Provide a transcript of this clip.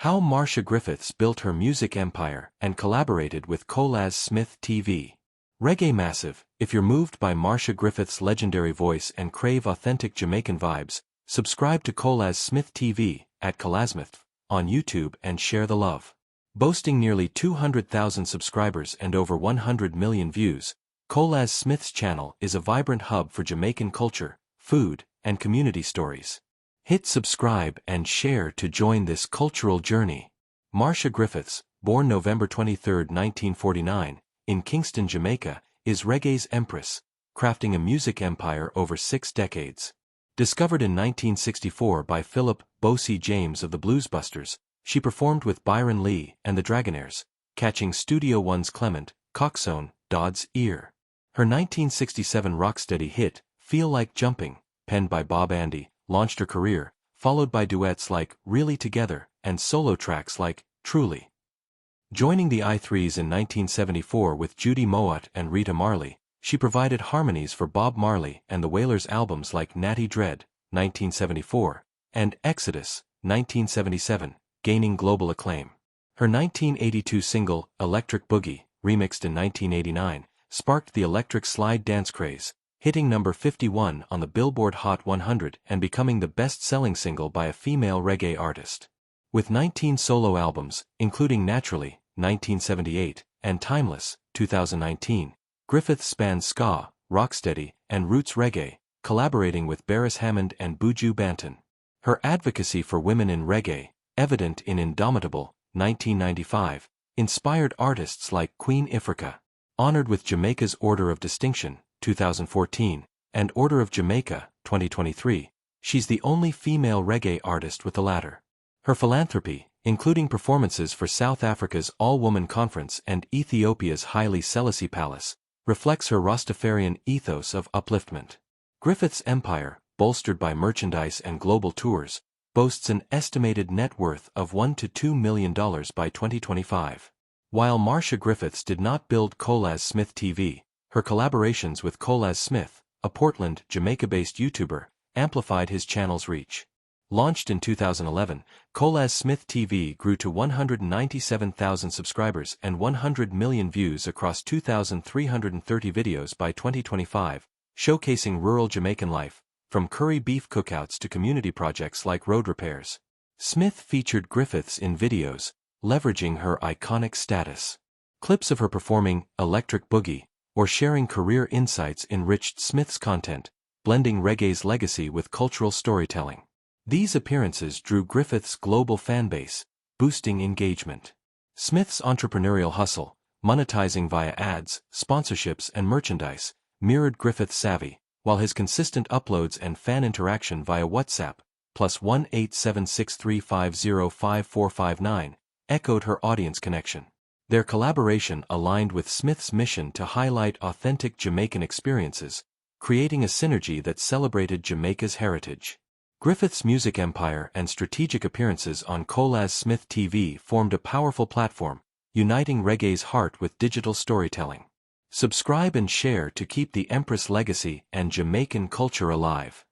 How Marcia Griffiths built her music empire and collaborated with Colaz Smith TV. Reggae Massive. If you're moved by Marcia Griffiths' legendary voice and crave authentic Jamaican vibes, subscribe to Colaz Smith TV at Colazmith on YouTube and share the love. Boasting nearly 200,000 subscribers and over 100 million views, Colaz Smith's channel is a vibrant hub for Jamaican culture, food, and community stories. Hit subscribe and share to join this cultural journey. Marcia Griffiths, born November 23, 1949, in Kingston, Jamaica, is reggae's empress, crafting a music empire over 6 decades. Discovered in 1964 by Phillip, Boasie James of the Bluesbusters, she performed with Byron Lee and the Dragonaires, catching Studio One's Clement, Coxsone, Dodd's ear. Her 1967 rocksteady hit, Feel Like Jumping, penned by Bob Marley, launched her career, followed by duets like Really Together and solo tracks like Truly. Joining the I3s in 1974 with Judy, Mowatt and Rita Marley, she provided harmonies for Bob Marley and the Wailers albums like Natty Dread, 1974, and Exodus, 1977, gaining global acclaim. Her 1982 single, Electric Boogie, remixed in 1989, sparked the electric slide dance craze, hitting number 51 on the Billboard Hot 100 and becoming the best-selling single by a female reggae artist. With 19 solo albums, including Naturally, 1978, and Timeless, 2019, Griffiths spans ska, rocksteady, and roots reggae, collaborating with Beres and Buju Banton. Her advocacy for women in reggae, evident in Indomitable, 1995, inspired artists like Queen Ifrica, honored with Jamaica's Order of Distinction, 2014, and Order of Jamaica, 2023, she's the only female reggae artist with the latter. Her philanthropy, including performances for South Africa's All-Woman Conference and Ethiopia's Haile Selassie Palace, reflects her Rastafarian ethos of upliftment. Griffith's empire, bolstered by merchandise and global tours, boasts an estimated net worth of $1 to $2 million by 2025. While Marcia Griffiths did not build Colaz Smith TV, her collaborations with Colaz Smith, a Portland, Jamaica-based YouTuber, amplified his channel's reach. Launched in 2011, Colaz Smith TV grew to 197,000 subscribers and 100 million views across 2,330 videos by 2025, showcasing rural Jamaican life, from curry beef cookouts to community projects like road repairs. Smith featured Griffiths in videos, leveraging her iconic status. Clips of her performing Electric Boogie or sharing career insights enriched Smith's content, blending reggae's legacy with cultural storytelling. These appearances drew Griffiths' global fanbase, boosting engagement. Smith's entrepreneurial hustle, monetizing via ads, sponsorships and merchandise, mirrored Griffiths' savvy, while his consistent uploads and fan interaction via WhatsApp, +1 87635055459, echoed her audience connection. Their collaboration aligned with Smith's mission to highlight authentic Jamaican experiences, creating a synergy that celebrated Jamaica's heritage. Griffith's music empire and strategic appearances on Colaz Smith TV formed a powerful platform, uniting reggae's heart with digital storytelling. Subscribe and share to keep the Empress legacy and Jamaican culture alive.